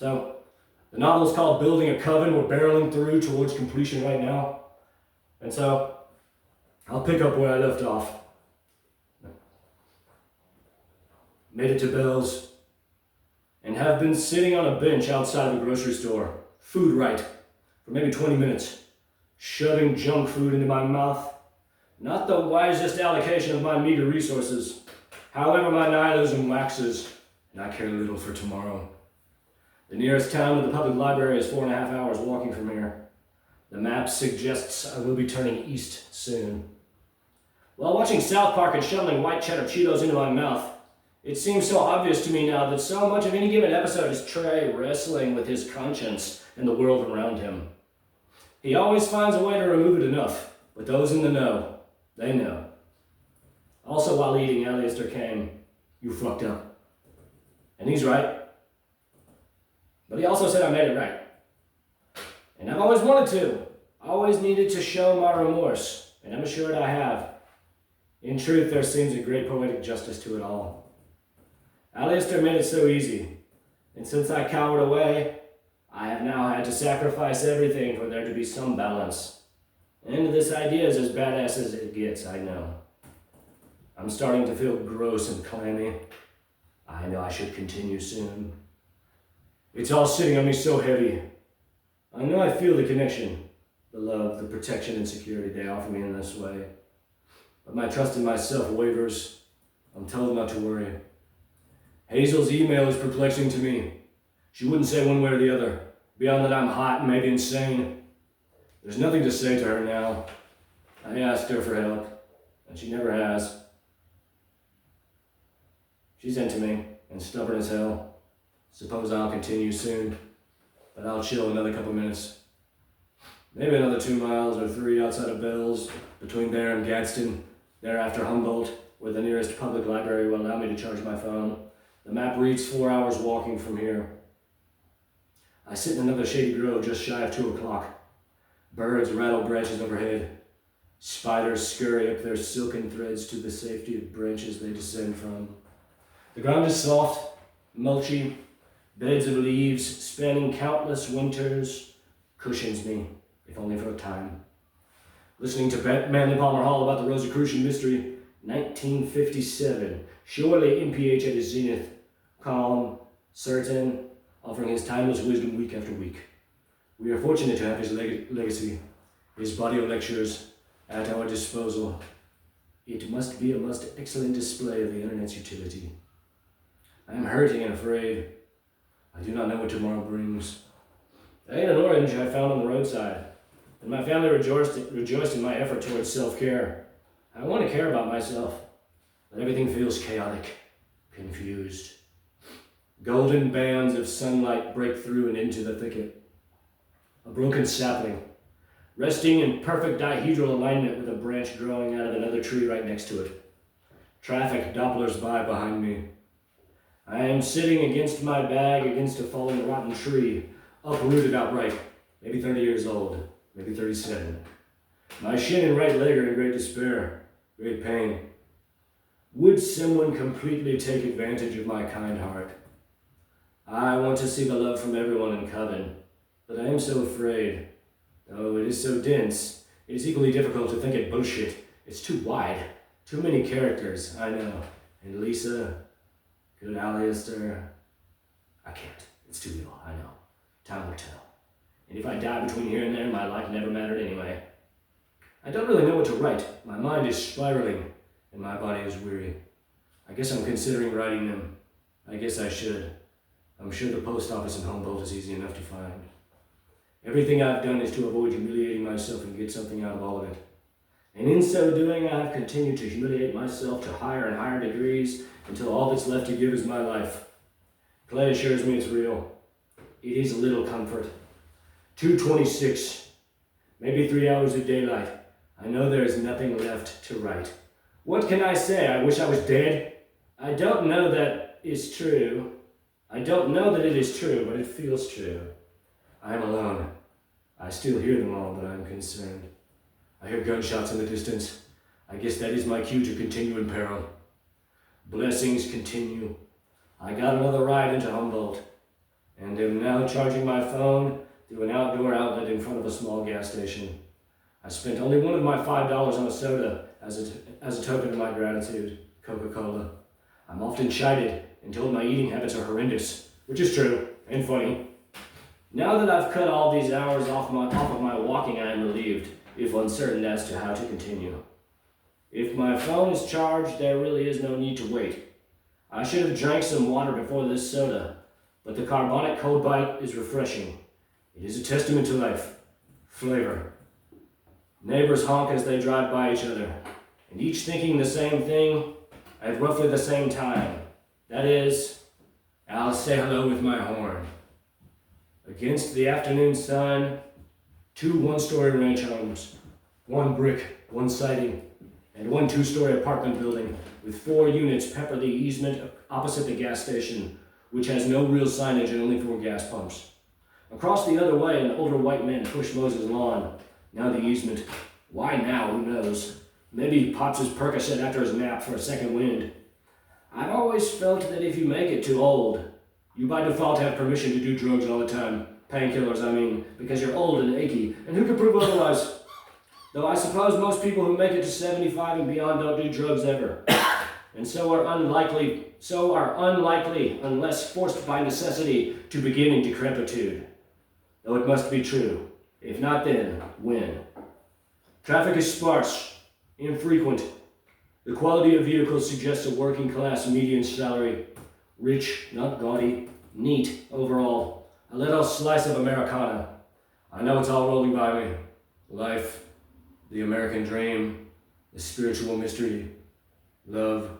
So, the novel is called Building a Coven. We're barreling through towards completion right now. And so, I'll pick up where I left off. Made it to Bell's, and have been sitting on a bench outside of a grocery store, food right, for maybe 20 minutes, shoving junk food into my mouth. Not the wisest allocation of my meager resources. However, my nihilism waxes, and I care little for tomorrow. The nearest town to the public library is 4.5 hours walking from here. The map suggests I will be turning east soon. While watching South Park and shoveling white cheddar Cheetos into my mouth, it seems so obvious to me now that so much of any given episode is Trey wrestling with his conscience and the world around him. He always finds a way to remove it enough, but those in the know, they know. Also, while eating, Alistair came, "You fucked up." And he's right. But he also said I made it right. And I've always wanted to. Always needed to show my remorse, and I'm assured I have. In truth, there seems a great poetic justice to it all. Alistair made it so easy, and since I cowered away, I have now had to sacrifice everything for there to be some balance. And this idea is as badass as it gets, I know. I'm starting to feel gross and clammy. I know I should continue soon. It's all sitting on me so heavy. I know I feel the connection, the love, the protection and security they offer me in this way. But my trust in myself wavers. I'm told not to worry. Hazel's email is perplexing to me. She wouldn't say one way or the other, beyond that I'm hot and maybe insane. There's nothing to say to her now. I asked her for help, and she never has. She's into me, and stubborn as hell. Suppose I'll continue soon, but I'll chill another couple minutes. Maybe another 2 miles or 3 outside of Bell's, between there and Gadsden, thereafter Humboldt, where the nearest public library will allow me to charge my phone. The map reads 4 hours walking from here. I sit in another shady grove just shy of 2 o'clock. Birds rattle branches overhead. Spiders scurry up their silken threads to the safety of branches they descend from. The ground is soft, mulchy. Beds of leaves spanning countless winters cushions me, if only for a time. Listening to Manly Palmer Hall about the Rosicrucian mystery, 1957, surely MPH at his zenith, calm, certain, offering his timeless wisdom week after week. We are fortunate to have his legacy, his body of lectures at our disposal. It must be a most excellent display of the internet's utility. I am hurting and afraid. I do not know what tomorrow brings. I ate an orange I found on the roadside, and my family rejoiced in my effort towards self-care. I want to care about myself, but everything feels chaotic, confused. Golden bands of sunlight break through and into the thicket. A broken sapling, resting in perfect dihedral alignment with a branch growing out of another tree right next to it. Traffic dopplers by behind me. I am sitting against my bag against a fallen rotten tree, uprooted outright, maybe 30 years old, maybe 37. My shin and right leg are in great despair, great pain. Would someone completely take advantage of my kind heart? I want to see the love from everyone in Coven, but I am so afraid. Oh, it is so dense. It is equally difficult to think it bullshit. It's too wide, too many characters, I know. And Lisa, good Alistair, I can't. It's too little, I know. Time will tell. And if I die between here and there, my life never mattered anyway. I don't really know what to write. My mind is spiraling, and my body is weary. I guess I'm considering writing them. I guess I should. I'm sure the post office in Humboldt is easy enough to find. Everything I've done is to avoid humiliating myself and get something out of all of it. And in so doing, I have continued to humiliate myself to higher and higher degrees until all that's left to give is my life. Clay assures me it's real. It is a little comfort. 2:26, maybe 3 hours of daylight. I know there is nothing left to write. What can I say? I wish I was dead. I don't know that is true. I don't know that it is true, but it feels true. I am alone. I still hear them all, but I am concerned. I hear gunshots in the distance. I guess that is my cue to continue in peril. Blessings continue. I got another ride into Humboldt, and am now charging my phone through an outdoor outlet in front of a small gas station. I spent only one of my $5 on a soda as a token of my gratitude, Coca-Cola. I'm often chided and told my eating habits are horrendous, which is true and funny. Now that I've cut all these hours off of my walking, I am relieved, if uncertain as to how to continue. If my phone is charged, there really is no need to wait. I should have drank some water before this soda, but the carbonic cold bite is refreshing. It is a testament to life, flavor. Neighbors honk as they drive by each other, and each thinking the same thing at roughly the same time. That is, I'll say hello with my horn. Against the afternoon sun, 2 one-story ranch homes, 1 brick, 1 siding, and 1 2-story apartment building with 4 units pepper the easement opposite the gas station, which has no real signage and only 4 gas pumps. Across the other way, an older white man pushed Moses' lawn. Now the easement. Why now? Who knows? Maybe he pops his Percocet after his nap for a second wind. I've always felt that if you make it too old, you by default have permission to do drugs all the time. Painkillers, I mean, because you're old and achy, and who can prove otherwise? Though I suppose most people who make it to 75 and beyond don't do drugs ever, and so are unlikely unless forced by necessity to begin in decrepitude. Though it must be true. If not then, when? Traffic is sparse, infrequent. The quality of vehicles suggests a working class median salary. Rich, not gaudy, neat overall. A little slice of Americana. I know it's all rolling by me. Life, the American dream, the spiritual mystery, love.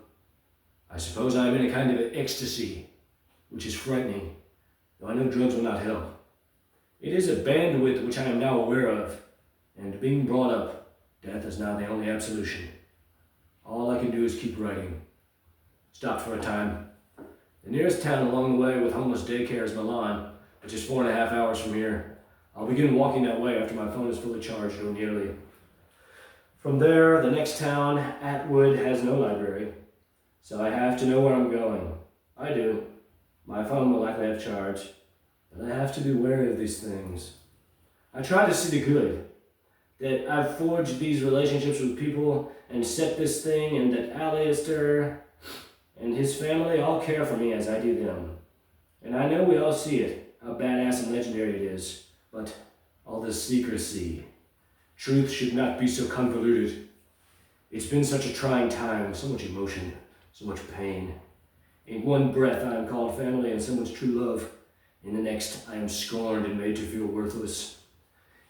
I suppose I am in a kind of ecstasy, which is frightening, though I know drugs will not help. It is a bandwidth which I am now aware of, and being brought up, death is now the only absolution. All I can do is keep writing. Stopped for a time. The nearest town along the way with homeless daycare is Milan, which is 4.5 hours from here. I'll begin walking that way after my phone is fully charged, or nearly. From there, the next town, Atwood, has no library, so I have to know where I'm going. I do. My phone will likely have charge, but I have to be wary of these things. I try to see the good, that I've forged these relationships with people and set this thing, and that Alistair and his family all care for me as I do them. And I know we all see it, how badass and legendary it is, but all this secrecy. Truth should not be so convoluted. It's been such a trying time, so much emotion, so much pain. In one breath I am called family and someone's true love. In the next I am scorned and made to feel worthless.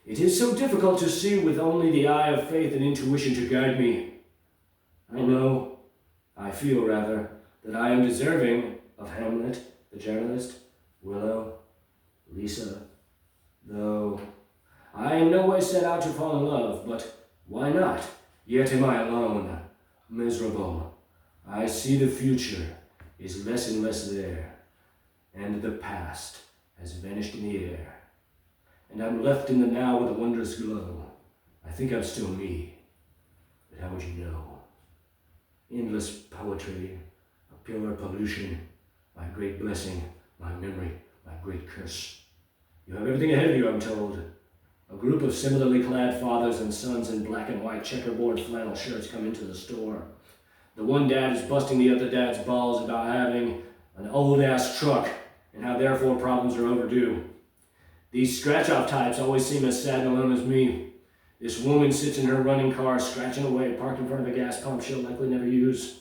It is so difficult to see with only the eye of faith and intuition to guide me. I feel rather, that I am deserving of Hamlet, the journalist, Willow, Lisa, though I in no way set out to fall in love, but why not? Yet am I alone, miserable. I see the future is less and less there, and the past has vanished in the air. And I'm left in the now with a wondrous glow. I think I'm still me, but how would you know? Endless poetry, a pure pollution, my great blessing, my memory, my great curse. You have everything ahead of you, I'm told. A group of similarly clad fathers and sons in black and white checkerboard flannel shirts come into the store. The one dad is busting the other dad's balls about having an old-ass truck and how therefore problems are overdue. These scratch-off types always seem as sad and alone as me. This woman sits in her running car, scratching away, parked in front of a gas pump she'll likely never use.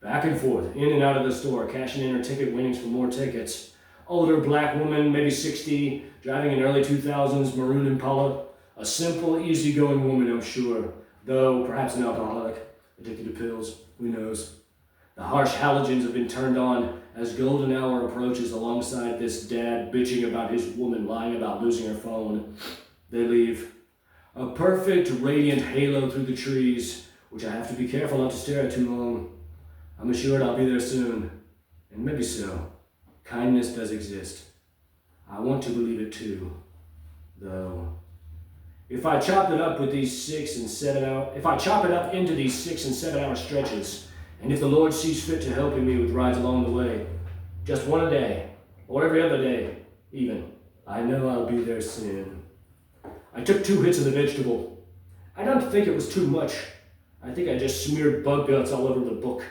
Back and forth, in and out of the store, cashing in her ticket winnings for more tickets. Older black woman, maybe 60, driving an early 2000s maroon Impala. A simple, easygoing woman, I'm sure, though perhaps an alcoholic, addicted to pills, who knows. The harsh halogens have been turned on as golden hour approaches alongside this dad bitching about his woman lying about losing her phone. They leave. A perfect, radiant halo through the trees, which I have to be careful not to stare at too long. I'm assured I'll be there soon, and maybe so. Kindness does exist. I want to believe it too, though. If I chop it up into these 6 and 7 hour stretches, and if the Lord sees fit to helping me with rides along the way, just one a day, or every other day, Even. I know I'll be there soon. I took 2 hits of the vegetable. I don't think it was too much. I think I just smeared bug guts all over the book.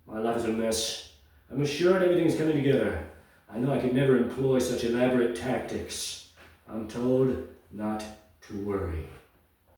My life is a mess. I'm assured everything's coming together. I know I could never employ such elaborate tactics. I'm told not to worry.